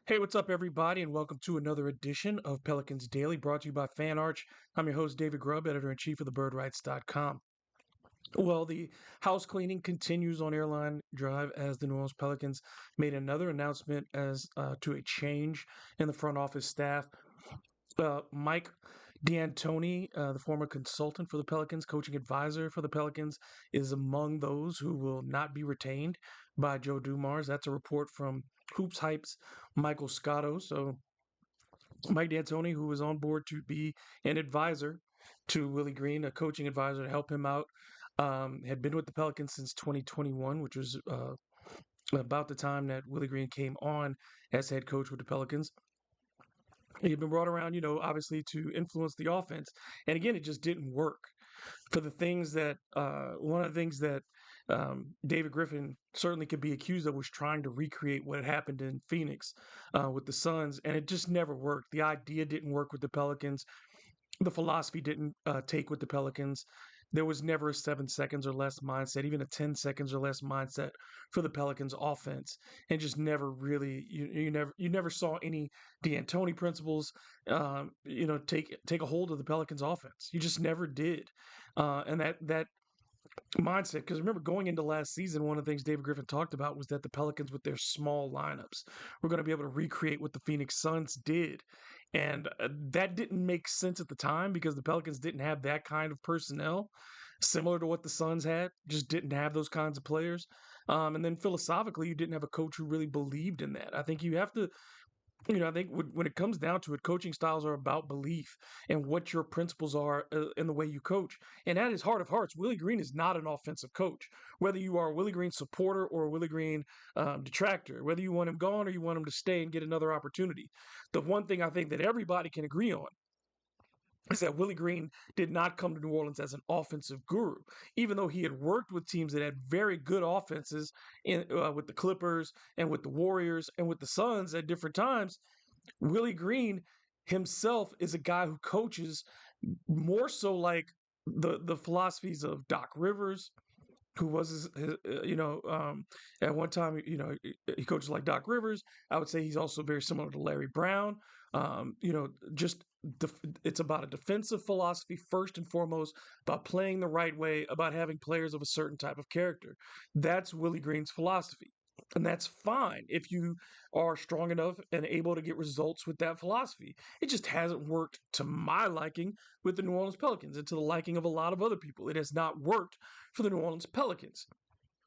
Hey, what's up, everybody, and welcome to another edition of Pelicans Daily, brought to you by Fan Arch. I'm your host, David Grubb, editor in chief of thebirdrights.com. Well, the house cleaning continues on Airline Drive as the New Orleans Pelicans made another announcement as to a change in the front office staff. Mike D'Antoni, the former consultant for the Pelicans, coaching advisor for the Pelicans, is among those who will not be retained by Joe Dumars. That's a report from Hoops Hype's Michael Scotto. So Mike D'Antoni, who was on board to be an advisor to Willie Green, a coaching advisor to help him out, had been with the Pelicans since 2021, which was about the time that Willie Green came on as head coach with the Pelicans. He had been brought around, obviously to influence the offense. And again, it just didn't work. For the things that, one of the things that David Griffin certainly could be accused of was trying to recreate what had happened in Phoenix with the Suns, and it just never worked. The idea didn't work with the Pelicans. The philosophy didn't take with the Pelicans. There was never a 7 seconds or less mindset, even a 10 seconds or less mindset for the Pelicans offense, and just never really you never saw any D'Antoni principles, take a hold of the Pelicans offense. You just never did, and that mindset. Because remember, going into last season, one of the things David Griffin talked about was that the Pelicans, with their small lineups, were going to be able to recreate what the Phoenix Suns did. And that didn't make sense at the time because the Pelicans didn't have that kind of personnel, similar to what the Suns had, just didn't have those kinds of players. And then philosophically, you didn't have a coach who really believed in that. I think you have to I think when it comes down to it, coaching styles are about belief and what your principles are in the way you coach. And at his heart of hearts, Willie Green is not an offensive coach. Whether you are a Willie Green supporter or a Willie Green detractor, whether you want him gone or you want him to stay and get another opportunity, the one thing I think that everybody can agree on is that Willie Green did not come to New Orleans as an offensive guru, even though he had worked with teams that had very good offenses with the Clippers and with the Warriors and with the Suns at different times. Willie Green himself is a guy who coaches more so like the philosophies of Doc Rivers, who was at one time, he coaches like Doc Rivers. I would say he's also very similar to Larry Brown. Just it's about a defensive philosophy first and foremost, about playing the right way, about having players of a certain type of character. That's Willie Green's philosophy. And that's fine if you are strong enough and able to get results with that philosophy. It just hasn't worked to my liking with the New Orleans Pelicans and to the liking of a lot of other people. It has not worked for the New Orleans Pelicans.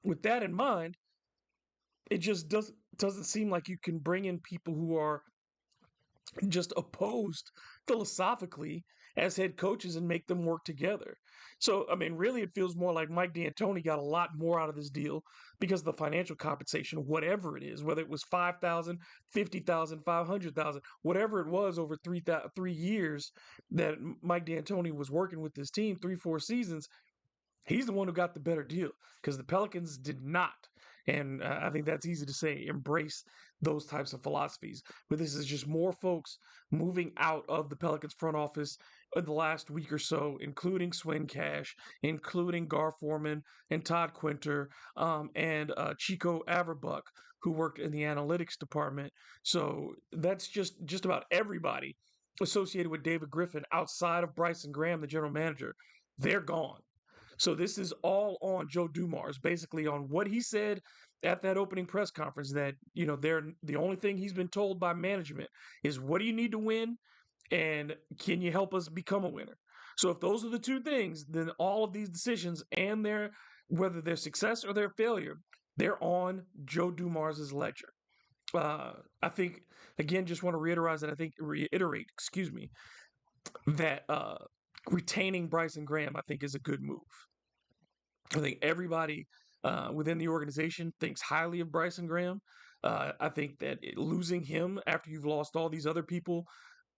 With that in mind, it just doesn't seem like you can bring in people who are just opposed philosophically as head coaches and make them work together. So, I mean, really, it feels more like Mike D'Antoni got a lot more out of this deal because of the financial compensation, whatever it is, whether it was 5,000, 50,000, 500,000, whatever it was over 3 years that Mike D'Antoni was working with this team, 3, 4 seasons. He's the one who got the better deal because the Pelicans did not. And I think that's easy to say, embrace those types of philosophies. But this is just more folks moving out of the Pelicans front office in the last week or so, including Swin Cash, including Gar Forman and Todd Quinter, and Chico Averbuck, who worked in the analytics department. So that's just about everybody associated with David Griffin outside of Bryson Graham, the general manager. They're gone. So this is all on Joe Dumars, basically on what he said at that opening press conference that, they're the only thing he's been told by management is what do you need to win and can you help us become a winner? So if those are the two things, then all of these decisions and whether their success or their failure, they're on Joe Dumars's ledger. I think again, just want to reiterate, excuse me, that retaining Bryson Graham, I think, is a good move. I think everybody within the organization thinks highly of Bryson Graham. I think that losing him after you've lost all these other people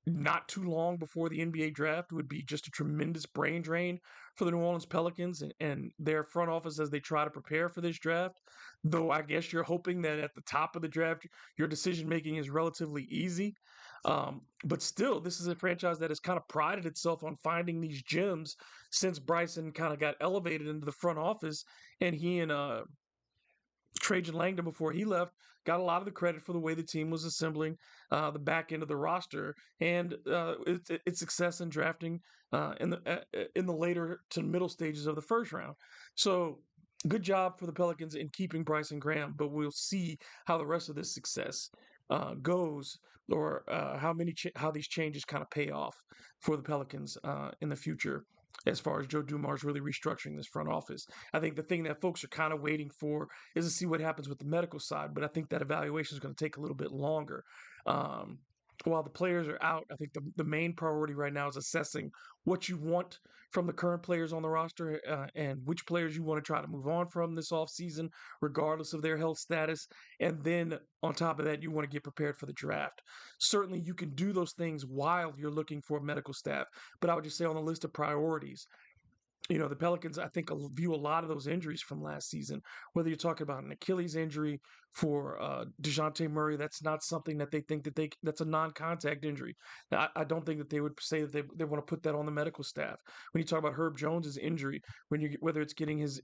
not too long before the NBA draft would be just a tremendous brain drain for the New Orleans Pelicans and their front office as they try to prepare for this draft. Though I guess you're hoping that at the top of the draft, your decision making is relatively easy. But still, this is a franchise that has kind of prided itself on finding these gems since Bryson kind of got elevated into the front office, and he and Trajan Langdon, before he left, got a lot of the credit for the way the team was assembling the back end of the roster and its success in drafting in the later to middle stages of the first round. So good job for the Pelicans in keeping Bryson Graham, but we'll see how the rest of this success goes, or how these changes kind of pay off for the Pelicans in the future, as far as Joe Dumars really restructuring this front office. I think the thing that folks are kind of waiting for is to see what happens with the medical side, but I think that evaluation is going to take a little bit longer. Um, while the players are out, I think the main priority right now is assessing what you want from the current players on the roster, and which players you want to try to move on from this offseason, regardless of their health status. And then on top of that, you want to get prepared for the draft. Certainly, you can do those things while you're looking for medical staff, but I would just say on the list of priorities, the Pelicans, I think, view a lot of those injuries from last season. Whether you're talking about an Achilles injury for DeJounte Murray, that's not something that they think that's a non-contact injury. Now, I don't think that they would say that they want to put that on the medical staff. When you talk about Herb Jones's injury, whether it's getting his,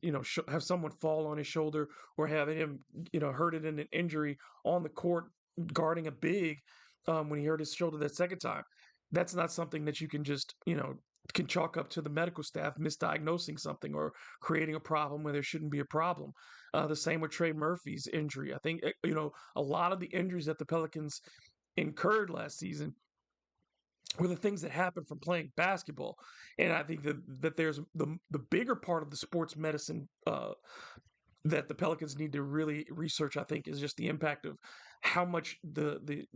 have someone fall on his shoulder or having him, hurt it in an injury on the court guarding a big, when he hurt his shoulder that second time, that's not something that you can just, can chalk up to the medical staff misdiagnosing something or creating a problem where there shouldn't be a problem. The same with Trey Murphy's injury. I think, a lot of the injuries that the Pelicans incurred last season were the things that happened from playing basketball. And I think that there's the bigger part of the sports medicine that the Pelicans need to really research, I think, is just the impact of how much the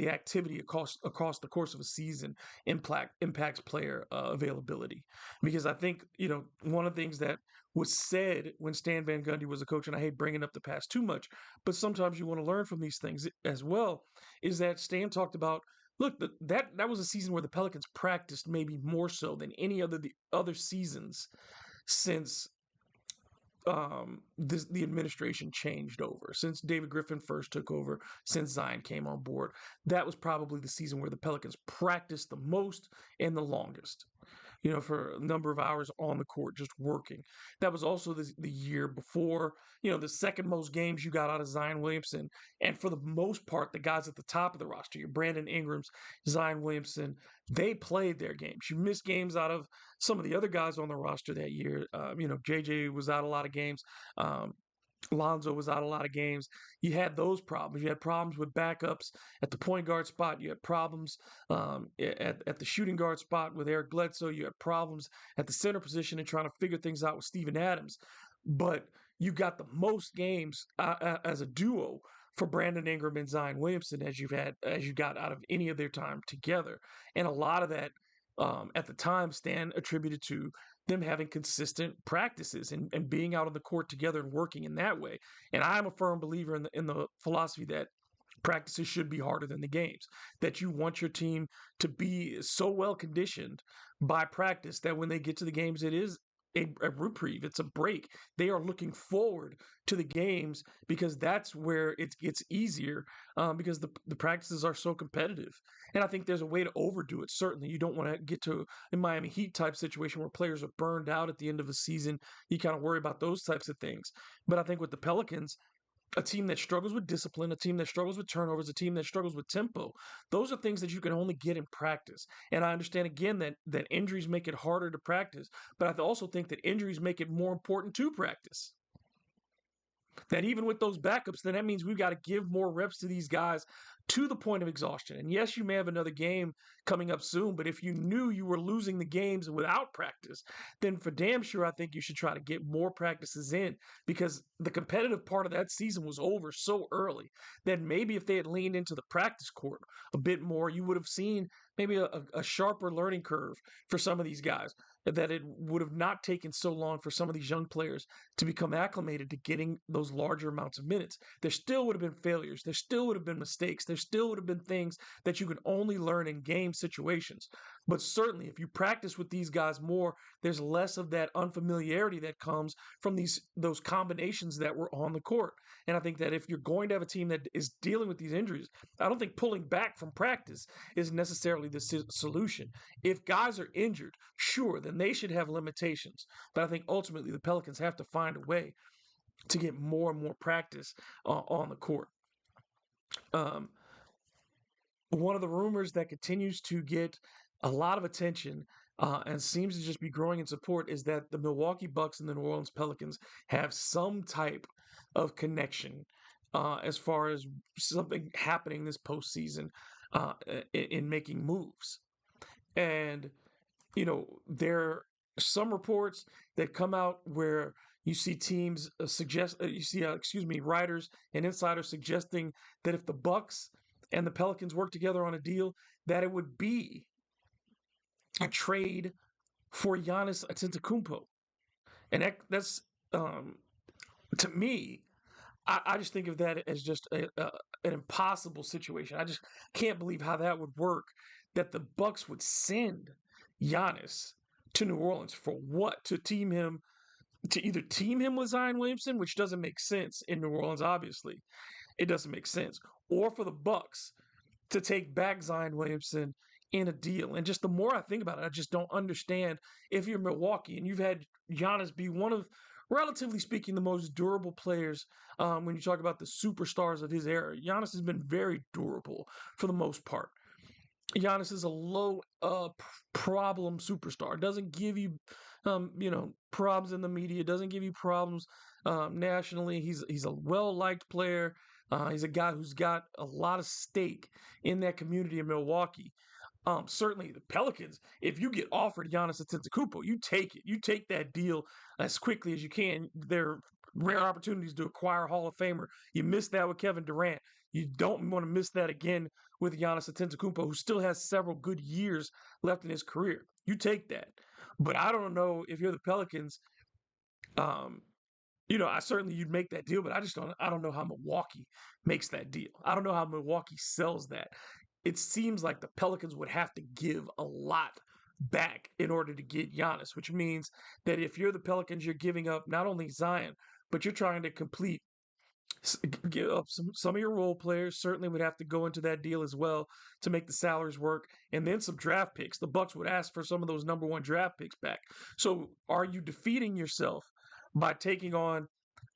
activity across the course of a season impacts player availability. Because I think, one of the things that was said when Stan Van Gundy was a coach, and I hate bringing up the past too much, but sometimes you want to learn from these things as well, is that Stan talked about, look, that was a season where the Pelicans practiced maybe more so than any the other seasons since the administration changed over, since David Griffin first took over, since Zion came on board. That was probably the season where the Pelicans practiced the most and the longest, for a number of hours on the court just working. That was also the year before, the second most games you got out of Zion Williamson. And for the most part, the guys at the top of the roster, your Brandon Ingrams, Zion Williamson, they played their games. You missed games out of some of the other guys on the roster that year. JJ was out a lot of games. Lonzo was out a lot of games. You had those problems. You had problems with backups at the point guard spot. You had problems at the shooting guard spot with Eric Bledsoe. You had problems at the center position and trying to figure things out with Steven Adams. But you got the most games as a duo for Brandon Ingram and Zion Williamson as you got out of any of their time together. And a lot of that at the time, Stan attributed to them having consistent practices and being out on the court together and working in that way. And I'm a firm believer in the philosophy that practices should be harder than the games, that you want your team to be so well conditioned by practice that when they get to the games, it is a reprieve. It's a break. They are looking forward to the games because that's where it gets easier, because the practices are so competitive. And I think there's a way to overdo it. Certainly, you don't want to get to a Miami Heat type situation where players are burned out at the end of the season. You kind of worry about those types of things. But I think with the Pelicans, a team that struggles with discipline, a team that struggles with turnovers, a team that struggles with tempo. Those are things that you can only get in practice. And I understand again that injuries make it harder to practice, but I also think that injuries make it more important to practice. That even with those backups, then that means we've got to give more reps to these guys to the point of exhaustion. And yes, you may have another game coming up soon, but if you knew you were losing the games without practice, then for damn sure, I think you should try to get more practices in, because the competitive part of that season was over so early that maybe if they had leaned into the practice court a bit more, you would have seen maybe a sharper learning curve for some of these guys, that it would have not taken so long for some of these young players to become acclimated to getting those larger amounts of minutes. There still would have been failures. There still would have been mistakes. There still would have been things that you can only learn in game situations. But certainly, if you practice with these guys more, there's less of that unfamiliarity that comes from those combinations that were on the court. And I think that if you're going to have a team that is dealing with these injuries, I don't think pulling back from practice is necessarily the solution. If guys are injured, sure, then they should have limitations. But I think ultimately the Pelicans have to find a way to get more and more practice on the court. Um, One of the rumors that continues to get a lot of attention and seems to just be growing in support is that the Milwaukee Bucks and the New Orleans Pelicans have some type of connection as far as something happening this postseason in making moves. And there are some reports that come out where you see teams writers and insiders suggesting that if the Bucks and the Pelicans work together on a deal, that it would be a trade for Giannis Antetokounmpo, and that's um, to me. I just think of that as just an impossible situation. I just can't believe how that would work. That the Bucks would send Giannis to New Orleans for what? To either team him with Zion Williamson, which doesn't make sense in New Orleans. Obviously, it doesn't make sense, or for the Bucks to take back Zion Williamson in a deal. And just the more I think about it, I just don't understand if you're Milwaukee and you've had Giannis be one of, relatively speaking, the most durable players when you talk about the superstars of his era. Giannis has been very durable for the most part. Giannis is a low problem superstar. Doesn't give you, problems in the media. Doesn't give you problems nationally. He's a well liked player. He's a guy who's got a lot of stake in that community in Milwaukee. Certainly the Pelicans, if you get offered Giannis Antetokounmpo, you take it. You take that deal as quickly as you can. There are rare opportunities to acquire a Hall of Famer. You missed that with Kevin Durant. You don't want to miss that again with Giannis Antetokounmpo, who still has several good years left in his career. You take that. But I don't know if you're the Pelicans. Um, I certainly you'd make that deal, but I don't know how Milwaukee makes that deal. I don't know how Milwaukee sells that. It seems like the Pelicans would have to give a lot back in order to get Giannis, which means that if you're the Pelicans, you're giving up not only Zion, but you're trying to give up some of your role players. Certainly would have to go into that deal as well to make the salaries work, and then some draft picks. The Bucks would ask for some of those number one draft picks back. So are you defeating yourself by taking on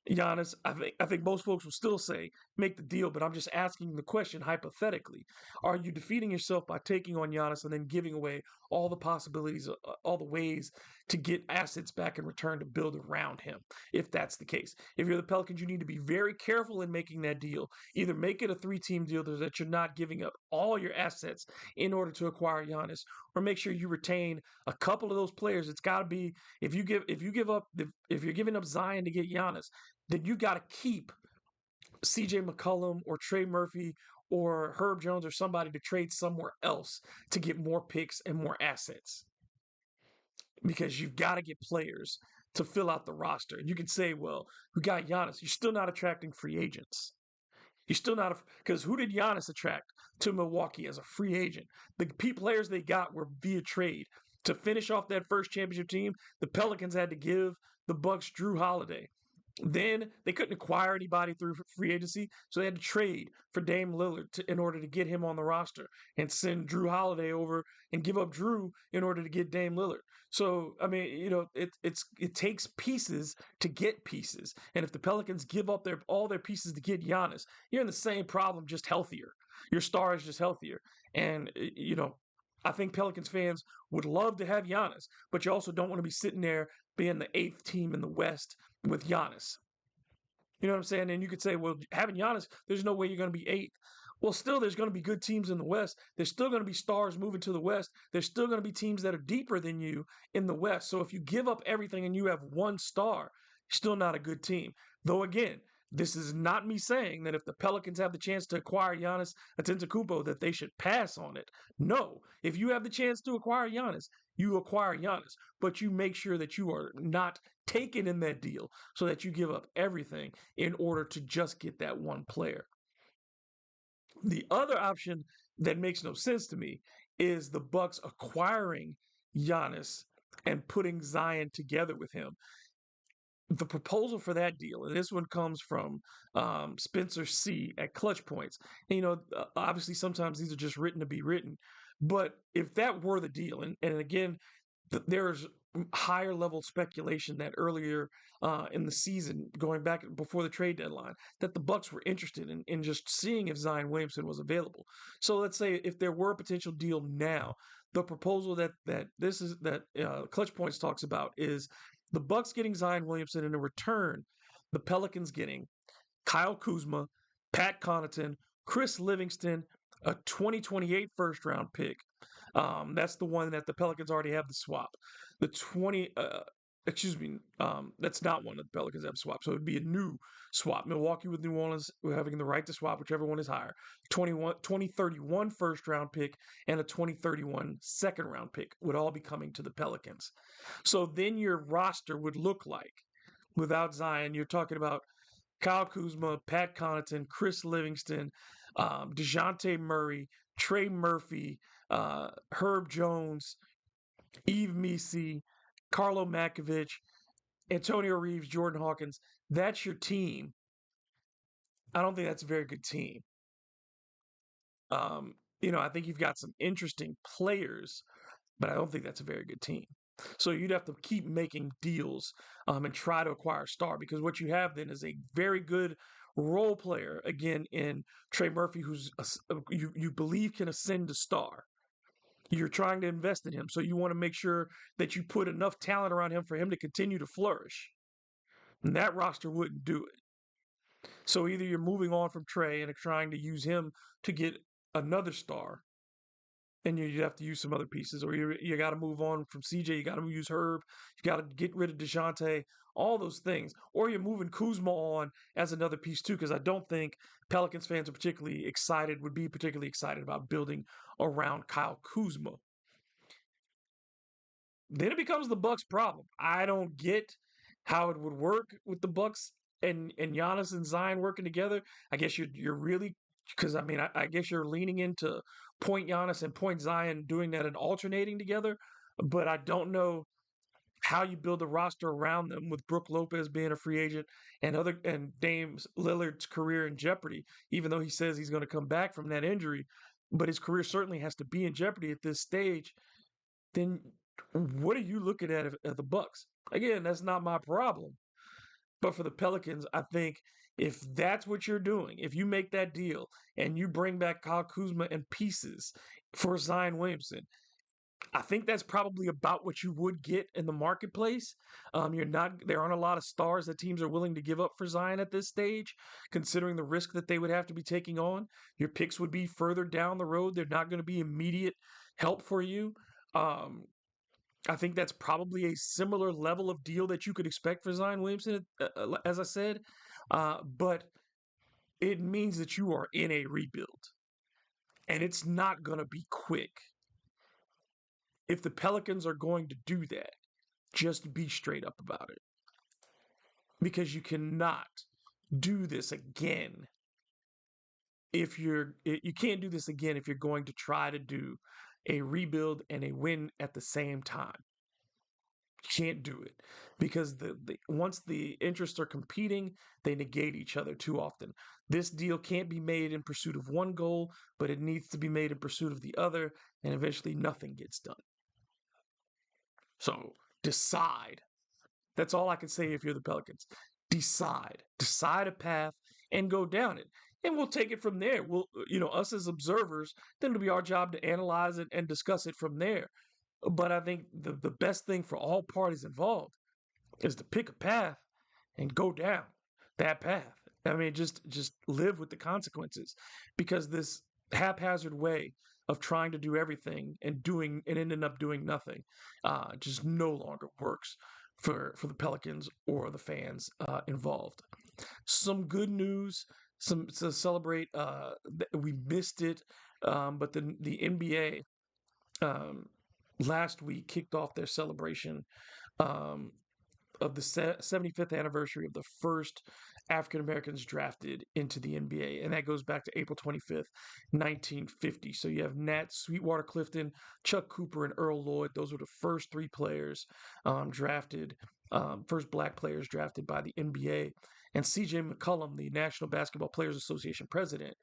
Giannis? I think most folks will still say make the deal, but I'm just asking the question hypothetically. Are you defeating yourself by taking on Giannis and then giving away all the possibilities, all the ways to get assets back in return to build around him? If that's the case, if you're the Pelicans, you need to be very careful in making that deal. Either make it a three-team deal so that you're not giving up all your assets in order to acquire Giannis, or make sure you retain a couple of those players. It's got to be if you're giving up Zion to get Giannis, then you got to keep CJ McCollum or Trey Murphy or Herb Jones or somebody to trade somewhere else to get more picks and more assets, because you've got to get players to fill out the roster. And you can say, well, we got Giannis. You're still not attracting free agents. You're still not, because who did Giannis attract to Milwaukee as a free agent? The players they got were via trade. To finish off that first championship team, the Pelicans had to give the Bucks Drew Holiday. Then they couldn't acquire anybody through free agency, so they had to trade for Dame Lillard in order to get him on the roster and send Drew Holiday over and give up Drew in order to get Dame Lillard. So I mean, it takes pieces to get pieces, and if the Pelicans give up all their pieces to get Giannis, you're in the same problem, just healthier. Your star is just healthier, and I think Pelicans fans would love to have Giannis, but you also don't want to be sitting there being the eighth team in the West with Giannis. You know what I'm saying? And you could say, well, having Giannis, there's no way you're going to be eighth. Well, still, there's going to be good teams in the West. There's still going to be stars moving to the West. There's still going to be teams that are deeper than you in the West. So if you give up everything and you have one star, you're still not a good team. Though, again, this is not me saying that if the Pelicans have the chance to acquire Giannis Antetokounmpo that they should pass on it. No, if you have the chance to acquire Giannis, you acquire Giannis, but you make sure that you are not taken in that deal so that you give up everything in order to just get that one player. The other option that makes no sense to me is the Bucks acquiring Giannis and putting Zion together with him. The proposal for that deal, and this one comes from Spencer C. at Clutch Points. And, obviously sometimes these are just written to be written, but if that were the deal, and again, there's higher level speculation that earlier in the season, going back before the trade deadline, that the Bucks were interested in just seeing if Zion Williamson was available. So let's say if there were a potential deal now, the proposal that Clutch Points talks about is the Bucks getting Zion Williamson, and in return, the Pelicans getting Kyle Kuzma, Pat Connaughton, Chris Livingston, a 2028 first round pick. That's the one that the Pelicans already have the swap. The 20, excuse me, that's not one that the Pelicans have swap. So it'd be a new swap. Milwaukee with New Orleans, we're having the right to swap, whichever one is higher. 2031 first round pick and a 2031 second round pick would all be coming to the Pelicans. So then your roster would look like, without Zion, you're talking about Kyle Kuzma, Pat Connaughton, Chris Livingston, DeJounte Murray, Trey Murphy, Herb Jones, Yves Missi, Carlo Makovich, Antonio Reeves, Jordan Hawkins. That's your team. I don't think that's a very good team. I think you've got some interesting players, but I don't think that's a very good team. So you'd have to keep making deals and try to acquire a star, because what you have then is a very good role player, again, in Trey Murphy, who's you believe can ascend to star. You're trying to invest in him, so you want to make sure that you put enough talent around him for him to continue to flourish. And that roster wouldn't do it. So either you're moving on from Trey and trying to use him to get another star, and you have to use some other pieces, or you got to move on from CJ. You got to use Herb. You got to get rid of DeJounte. All those things, or you're moving Kuzma on as another piece too, because I don't think Pelicans fans would be particularly excited about building around Kyle Kuzma. Then it becomes the Bucks' problem. I don't get how it would work with the Bucks and Giannis and Zion working together. I guess you're really, because I guess you're leaning into point Giannis and point Zion, doing that and alternating together. But I don't know how you build a roster around them with Brook Lopez being a free agent and Dame Lillard's career in jeopardy, even though he says he's going to come back from that injury, but his career certainly has to be in jeopardy at this stage. Then what are you looking at the Bucks? Again, that's not my problem. But for the Pelicans, I think if that's what you're doing, if you make that deal and you bring back Kyle Kuzma and pieces for Zion Williamson, I think that's probably about what you would get in the marketplace. There aren't a lot of stars that teams are willing to give up for Zion at this stage, considering the risk that they would have to be taking on. Your picks would be further down the road. They're not going to be immediate help for you. I think that's probably a similar level of deal that you could expect for Zion Williamson, as I said. But it means that you are in a rebuild, and it's not going to be quick. If the Pelicans are going to do that, just be straight up about it. Because you cannot do this again you can't do this again if you're going to try to do a rebuild and a win at the same time. You can't do it because once the interests are competing, they negate each other too often. This deal can't be made in pursuit of one goal, but it needs to be made in pursuit of the other, and eventually nothing gets done. So decide. That's all I can say if you're the Pelicans. Decide a path and go down it. And we'll take it from there. Us as observers, then it'll be our job to analyze it and discuss it from there. But I think the best thing for all parties involved is to pick a path and go down that path. Just live with the consequences, because this haphazard way of trying to do everything and ending up doing nothing just no longer works for the Pelicans or the fans involved. Some good news, some to celebrate. We missed it, but the NBA last week kicked off their celebration of the 75th anniversary of the first African Americans drafted into the NBA. And that goes back to April 25th, 1950. So you have Nat Sweetwater Clifton, Chuck Cooper, and Earl Lloyd. Those were the first three players drafted, first black players drafted by the NBA. And CJ McCollum, the National Basketball Players Association president,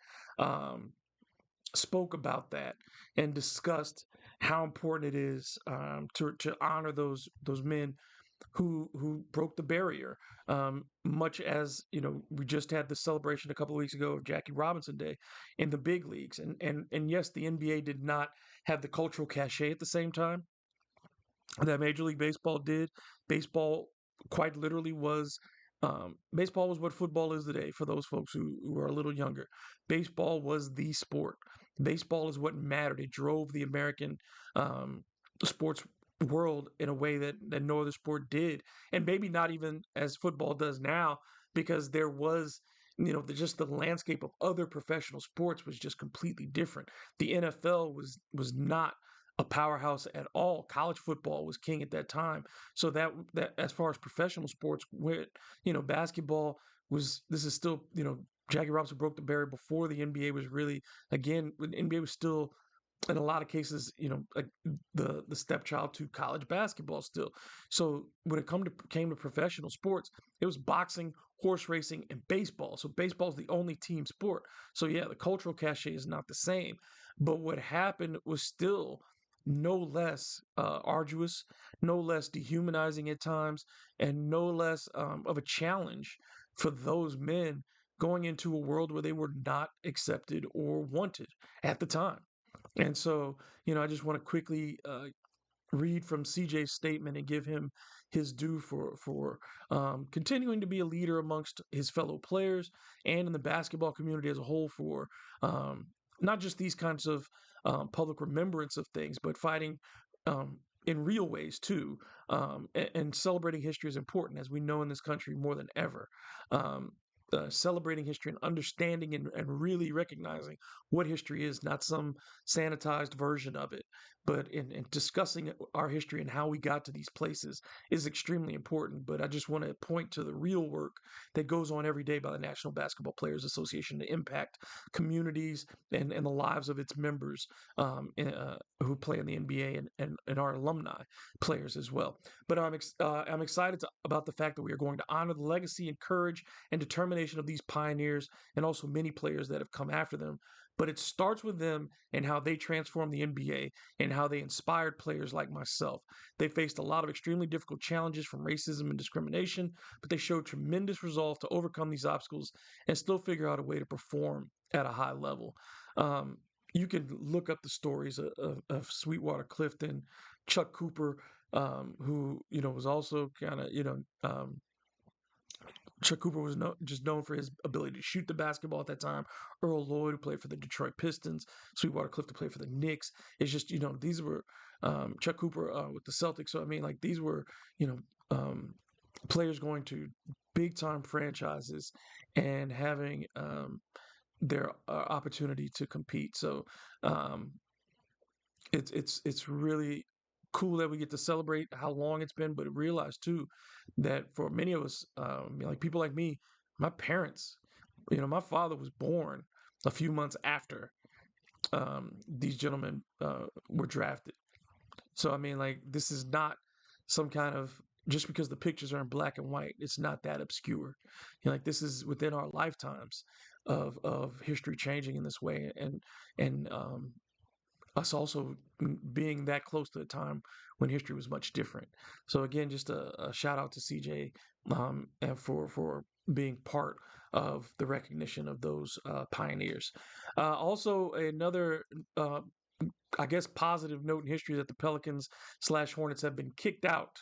spoke about that and discussed how important it is to honor those men who broke the barrier. Much as we just had the celebration a couple of weeks ago of Jackie Robinson Day in the big leagues, and yes, the NBA did not have the cultural cachet at the same time that Major League Baseball did. Baseball quite literally was baseball was what football is today for those folks who are a little younger. Baseball was the sport. Baseball is what mattered. It drove the American um, sports world in a way that no other sport did, and maybe not even as football does now, because there was just the landscape of other professional sports was just completely different. The NFL was not a powerhouse at all. College football was king at that time. So that as far as professional sports went, basketball was this is still, Jackie Robinson broke the barrier before the NBA was really, again, when the NBA was still in a lot of cases, like the stepchild to college basketball still. So when it came to professional sports, it was boxing, horse racing, and baseball. So baseball is the only team sport. So yeah, the cultural cachet is not the same. But what happened was still no less arduous, no less dehumanizing at times, and no less of a challenge for those men going into a world where they were not accepted or wanted at the time. And so, I just want to quickly read from CJ's statement and give him his due for continuing to be a leader amongst his fellow players and in the basketball community as a whole for um, not just these kinds of public remembrance of things, but fighting um, in real ways too. And celebrating history is important, as we know in this country more than ever. Um, celebrating history and understanding and really recognizing what history is, not some sanitized version of it, but in discussing our history and how we got to these places is extremely important. But I just want to point to the real work that goes on every day by the National Basketball Players Association to impact communities and the lives of its members who play in the NBA and our alumni players as well. But I'm excited about the fact that we are going to honor the legacy and courage and determination of these pioneers and also many players that have come after them. But it starts with them and how they transformed the NBA and how they inspired players like myself. They faced a lot of extremely difficult challenges from racism and discrimination, but they showed tremendous resolve to overcome these obstacles and still figure out a way to perform at a high level. Um, you can look up the stories of Sweetwater Clifton, Chuck Cooper, who was also kind of Chuck Cooper was just known for his ability to shoot the basketball at that time. Earl Lloyd, who played for the Detroit Pistons, Sweetwater Clifton played for the Knicks. It's just these were Chuck Cooper with the Celtics. So I mean, like these were you know players going to big time franchises and having their opportunity to compete. So um, it's really cool that we get to celebrate how long it's been, but realize too that for many of us, like people like me, my parents, my father was born a few months after these gentlemen were drafted. So I mean, like this is not some kind of just because the pictures are in black and white, it's not that obscure. Like this is within our lifetimes of history changing in this way, and us also being that close to the time when history was much different. So again, just a shout out to CJ and for being part of the recognition of those pioneers. Also, another I guess positive note in history that the Pelicans slash Hornets have been kicked out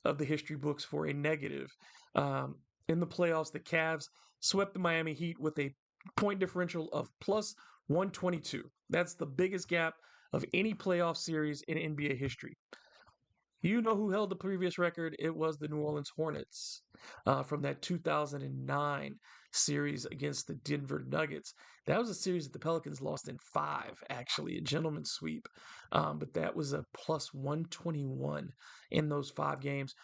of the history books for a negative. Um, in the playoffs, the Cavs swept the Miami Heat with a point differential of plus 122. That's the biggest gap of any playoff series in NBA history. You know who held the previous record? It was the New Orleans Hornets from that 2009 series against the Denver Nuggets. That was a series that the Pelicans lost in five, actually, a gentleman's sweep. But that was a plus 121 in those 5 games.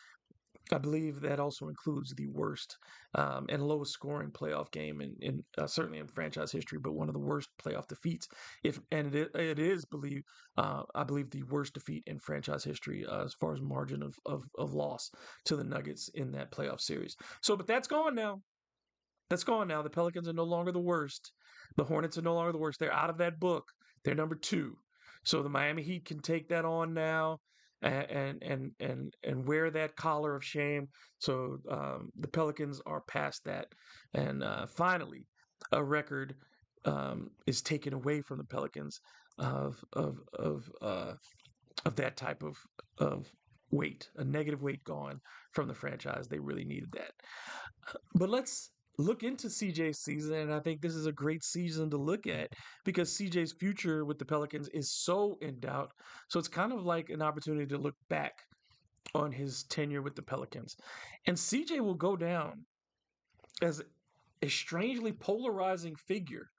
I believe that also includes the worst and lowest scoring playoff game in certainly in franchise history, but one of the worst playoff defeats. It is I believe the worst defeat in franchise history as far as margin of loss to the Nuggets in that playoff series. So, but that's gone now. That's gone now. The Pelicans are no longer the worst. The Hornets are no longer the worst. They're out of that book. They're number 2. So the Miami Heat can take that on now and wear that collar of shame. So the Pelicans are past that, and finally, a record is taken away from the Pelicans of that type of weight, a negative weight gone from the franchise. They really needed that. But let's look into CJ's season, and I think this is a great season to look at because CJ's future with the Pelicans is so in doubt. So it's kind of like an opportunity to look back on his tenure with the Pelicans. And CJ will go down as a strangely polarizing figure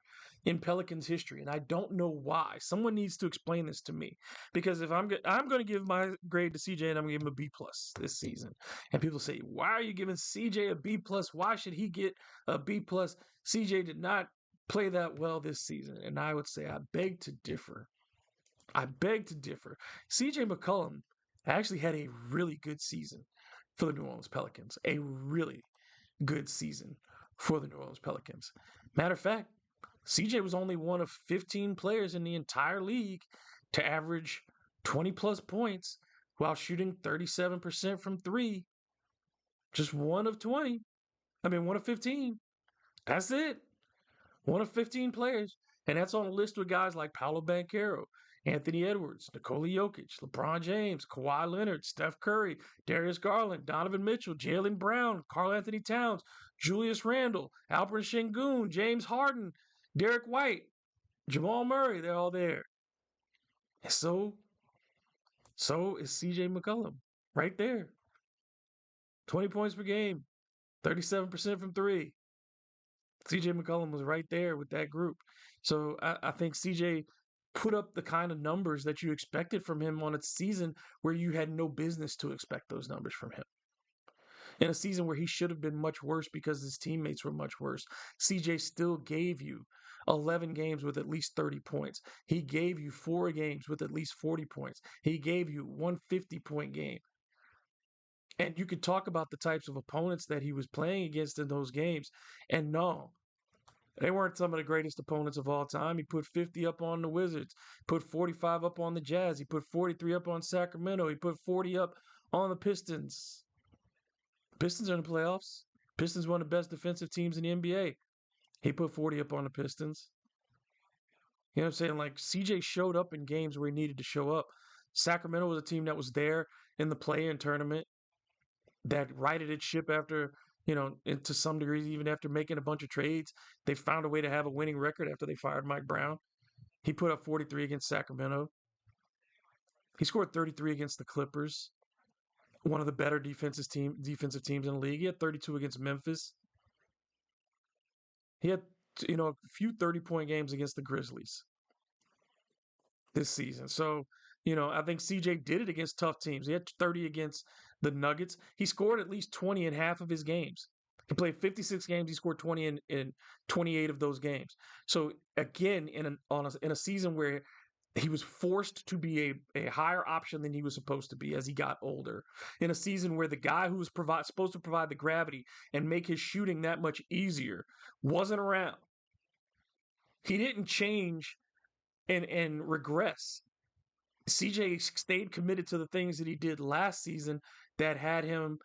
in Pelicans history, and I don't know why. Someone needs to explain this to me because if I'm going to give my grade to CJ, and I'm going to give him a B plus this season. And people say, "Why are you giving CJ a B plus? Why should he get a B plus?" CJ did not play that well this season, and I would say I beg to differ. I beg to differ. CJ McCollum actually had a really good season for the New Orleans Pelicans. A really good season for the New Orleans Pelicans. Matter of fact, CJ was only one of 15 players in the entire league to average 20 plus points while shooting 37% from three. Just one of 20. I mean, one of 15. That's it. One of 15 players. And that's on a list with guys like Paolo Banchero, Anthony Edwards, Nikola Jokic, LeBron James, Kawhi Leonard, Steph Curry, Darius Garland, Donovan Mitchell, Jaylen Brown, Karl Anthony Towns, Julius Randle, Alperen Sengun, James Harden, Derek White, Jamal Murray. They're all there. And so is CJ McCollum right there. 20 points per game, 37% from three. CJ McCollum was right there with that group. So I think CJ put up the kind of numbers that you expected from him on a season where you had no business to expect those numbers from him. In a season where he should have been much worse because his teammates were much worse, CJ still gave you 11 games with at least 30 points. He gave you 4 games with at least 40 points. He gave you one 50-point game. And you could talk about the types of opponents that he was playing against in those games. And no, they weren't some of the greatest opponents of all time. He put 50 up on the Wizards, put 45 up on the Jazz. He put 43 up on Sacramento. He put 40 up on the Pistons. Pistons are in the playoffs. Pistons one of the best defensive teams in the NBA. He put 40 up on the Pistons. You know what I'm saying? Like, CJ showed up in games where he needed to show up. Sacramento was a team that was there in the play-in tournament that righted its ship after, to some degree, even after making a bunch of trades. They found a way to have a winning record after they fired Mike Brown. He put up 43 against Sacramento. He scored 33 against the Clippers, one of the better defensive teams in the league. He had 32 against Memphis. He had, a few 30-point games against the Grizzlies this season. So, I think CJ did it against tough teams. He had 30 against the Nuggets. He scored at least 20 in half of his games. He played 56 games. He scored 20 in 28 of those games. So again, in a season where he was forced to be a higher option than he was supposed to be as he got older, in a season where the guy who was supposed to provide the gravity and make his shooting that much easier wasn't around. He didn't change and regress. CJ stayed committed to the things that he did last season that had him,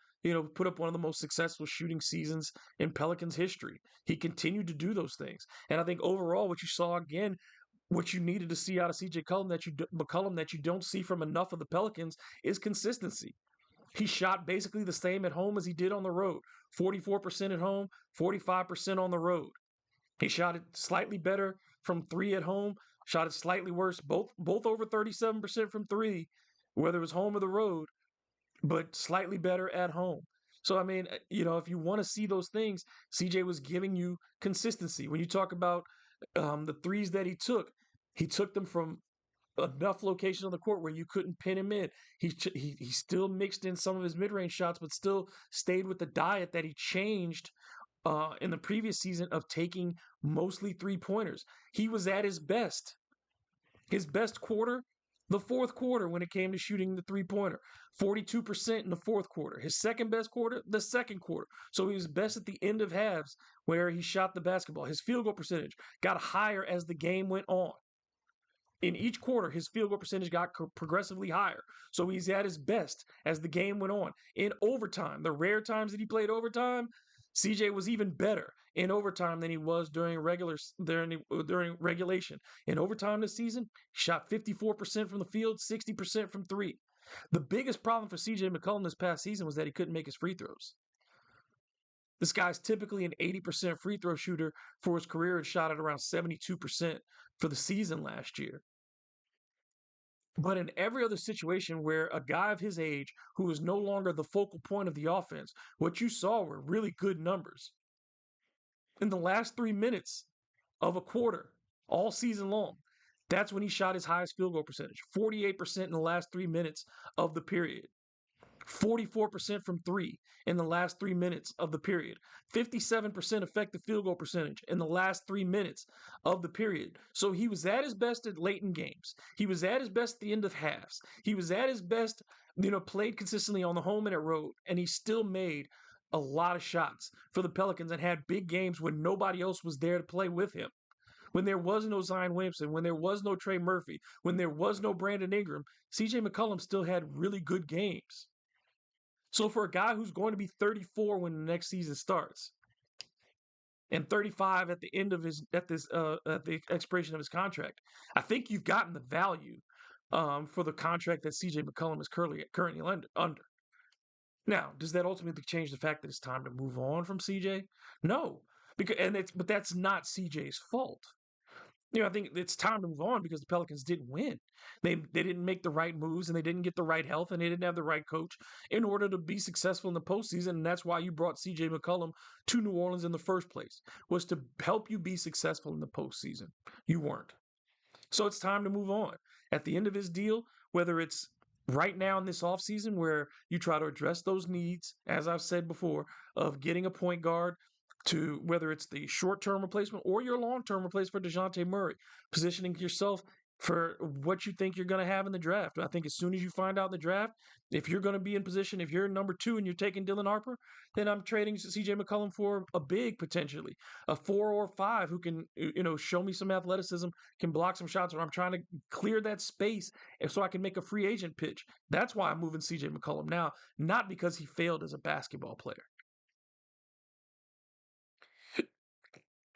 put up one of the most successful shooting seasons in Pelicans history. He continued to do those things. And I think overall, what you saw again, what you needed to see out of CJ McCollum that you don't see from enough of the Pelicans is consistency. He shot basically the same at home as he did on the road. 44% at home, 45% on the road. He shot it slightly better from three at home, shot it slightly worse, both over 37% from three, whether it was home or the road, but slightly better at home. So, I mean, if you want to see those things, CJ was giving you consistency. When you talk about the threes that he took them from enough location on the court where you couldn't pin him in. He still mixed in some of his mid-range shots, but still stayed with the diet that he changed in the previous season of taking mostly three-pointers. He was at his best. His best quarter, the fourth quarter when it came to shooting the three-pointer. 42% in the fourth quarter. His second best quarter, the second quarter. So he was best at the end of halves where he shot the basketball. His field goal percentage got higher as the game went on. In each quarter, his field goal percentage got progressively higher. So he's at his best as the game went on. In overtime, the rare times that he played overtime, CJ was even better in overtime than he was during regulation. In overtime this season, he shot 54% from the field, 60% from three. The biggest problem for CJ McCollum this past season was that he couldn't make his free throws. This guy's typically an 80% free throw shooter for his career and shot at around 72% for the season last year. But in every other situation where a guy of his age, who is no longer the focal point of the offense, what you saw were really good numbers. In the last 3 minutes of a quarter, all season long, that's when he shot his highest field goal percentage, 48% in the last 3 minutes of the period. 44% from three in the last 3 minutes of the period, 57% effective field goal percentage in the last 3 minutes of the period. So he was at his best at late in games. He was at his best at the end of halves. He was at his best, played consistently on the home and at road, and he still made a lot of shots for the Pelicans and had big games when nobody else was there to play with him. When there was no Zion Williamson, when there was no Trey Murphy, when there was no Brandon Ingram, CJ McCollum still had really good games. So for a guy who's going to be 34 when the next season starts, and 35 at the end of at the expiration of his contract, I think you've gotten the value for the contract that CJ McCollum is currently under. Now, does that ultimately change the fact that it's time to move on from CJ? No, but that's not CJ's fault. I think it's time to move on because the Pelicans didn't win. They didn't make the right moves and they didn't get the right health and they didn't have the right coach in order to be successful in the postseason. And that's why you brought CJ McCollum to New Orleans in the first place, was to help you be successful in the postseason. You weren't. So it's time to move on. At the end of his deal, whether it's right now in this offseason where you try to address those needs, as I've said before, of getting a point guard, to whether it's the short-term replacement or your long-term replacement for DeJounte Murray, positioning yourself for what you think you're going to have in the draft. I think as soon as you find out in the draft, if you're going to be in position, if you're number 2 and you're taking Dylan Harper, then I'm trading CJ McCollum for a big, potentially, a 4 or 5 who can, show me some athleticism, can block some shots, or I'm trying to clear that space so I can make a free agent pitch. That's why I'm moving CJ McCollum now, not because he failed as a basketball player.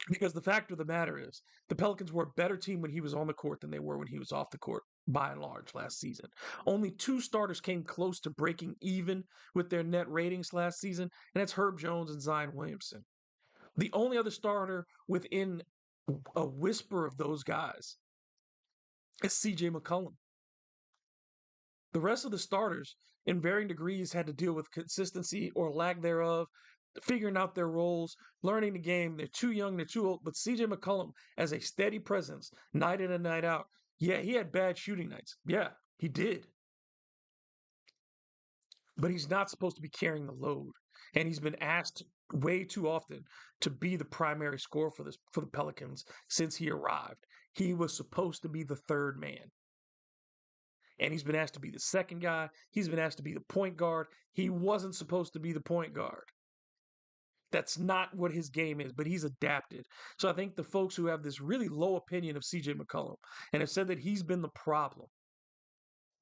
Because the fact of the matter is, the Pelicans were a better team when he was on the court than they were when he was off the court, by and large, last season. Only 2 starters came close to breaking even with their net ratings last season, and that's Herb Jones and Zion Williamson. The only other starter within a whisper of those guys is CJ McCollum. The rest of the starters, in varying degrees, had to deal with consistency or lack thereof, figuring out their roles, learning the game. They're too young, they're too old. But CJ McCollum, as a steady presence, night in and night out, yeah, he had bad shooting nights. Yeah, he did. But he's not supposed to be carrying the load. And he's been asked way too often to be the primary scorer for the Pelicans since he arrived. He was supposed to be the third man. And he's been asked to be the second guy. He's been asked to be the point guard. He wasn't supposed to be the point guard. That's not what his game is, but he's adapted. So I think the folks who have this really low opinion of CJ McCollum and have said that he's been the problem,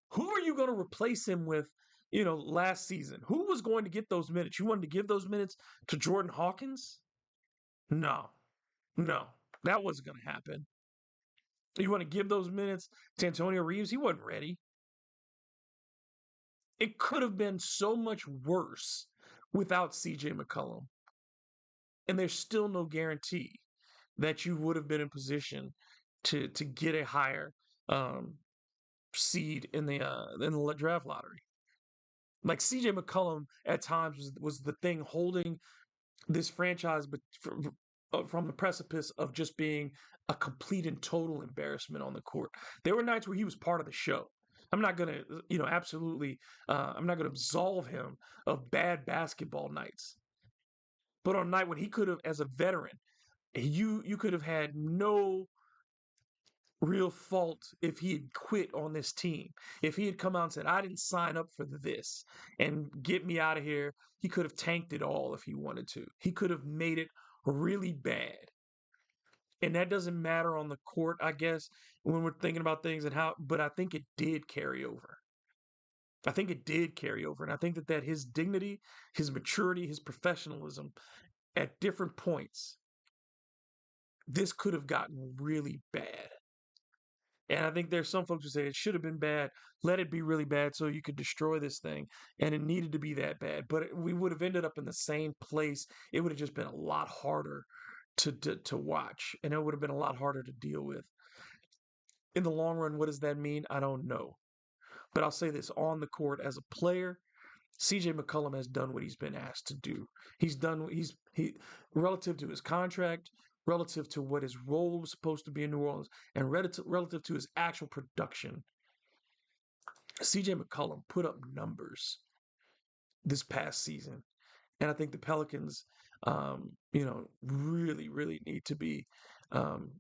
who are you going to replace him with, last season? Who was going to get those minutes? You wanted to give those minutes to Jordan Hawkins? No, that wasn't going to happen. You want to give those minutes to Antonio Reeves? He wasn't ready. It could have been so much worse without CJ McCollum. And there's still no guarantee that you would have been in position to get a higher seed in the draft lottery. Like CJ McCollum at times was the thing holding this franchise from the precipice of just being a complete and total embarrassment on the court. There were nights where he was part of the show. I'm not going to, absolutely, I'm not going to absolve him of bad basketball nights. But on a night when he could have, as a veteran, you could have had no real fault if he had quit on this team. If he had come out and said, I didn't sign up for this and get me out of here, he could have tanked it all if he wanted to. He could have made it really bad. And that doesn't matter on the court, I guess, when we're thinking about things and how, but I think it did carry over. I think it did carry over. And I think that his dignity, his maturity, his professionalism at different points, this could have gotten really bad. And I think there's some folks who say it should have been bad. Let it be really bad so you could destroy this thing. And it needed to be that bad. But we would have ended up in the same place. It would have just been a lot harder to watch. And it would have been a lot harder to deal with. In the long run, what does that mean? I don't know. But I'll say this, on the court as a player, CJ McCollum has done what he's been asked to do. He relative to his contract, relative to what his role was supposed to be in New Orleans, and relative to his actual production. CJ McCollum put up numbers this past season, and I think the Pelicans, really, really need to be, um,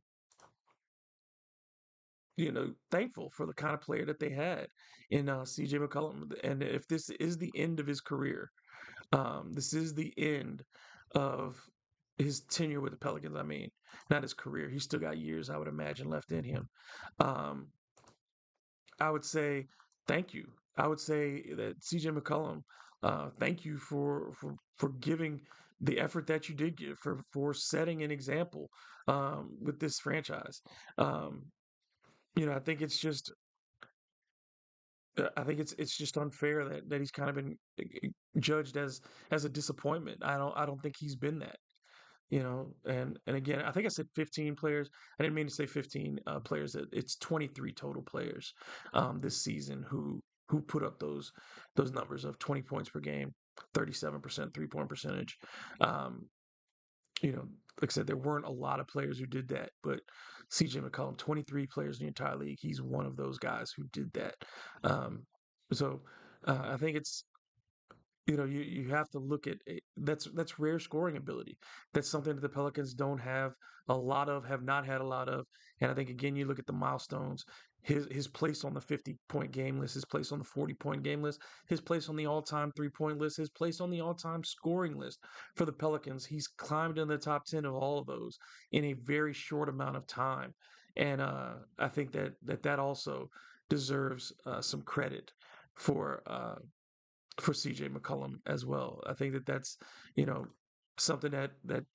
thankful for the kind of player that they had in CJ McCollum. And if this is the end of his career, this is the end of his tenure with the Pelicans. I mean, not his career. He's still got years, I would imagine, left in him. Um, I would say thank you. I would say that CJ McCollum, thank you for giving the effort that you did give, for setting an example with this franchise. Um, I think it's just I think it's just unfair that he's kind of been judged as a disappointment. I don't think he's been that. And again, I think I said 15 players. I didn't mean to say 15 players. It's 23 total players this season who put up those numbers of 20 points per game, 37% 3-point percentage. Um, you know, like I said, there weren't a lot of players who did that, but CJ McCollum, 23 players in the entire league, he's one of those guys who did that. Um, so I think it's you have to look at it. That's rare scoring ability. That's something that the Pelicans don't have a lot of, have not had a lot of. And I think again, you look at the milestones. His place on the 50-point game list, his place on the 40-point game list, his place on the all-time 3-point list, his place on the all-time scoring list for the Pelicans. He's climbed in the top 10 of all of those in a very short amount of time. And I think that also deserves some credit for CJ McCollum as well. I think that's you know something that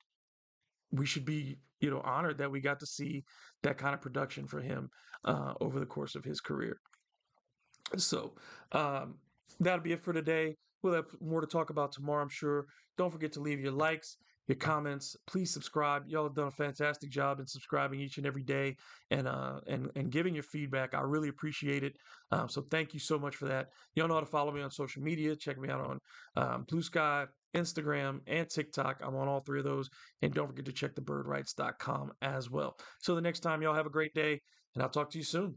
we should be honored that we got to see that kind of production for him over the course of his career. So um, that'll be it for today. We'll have more to talk about tomorrow, I'm sure. Don't forget to leave your likes, your comments. Please subscribe. Y'all have done a fantastic job in subscribing each and every day and giving your feedback. I really appreciate it. So thank you so much for that. Y'all know how to follow me on social media. Check me out on Blue Sky, Instagram, and TikTok. I'm on all three of those. And don't forget to check thebirdrights.com as well. So the next time, y'all have a great day, and I'll talk to you soon.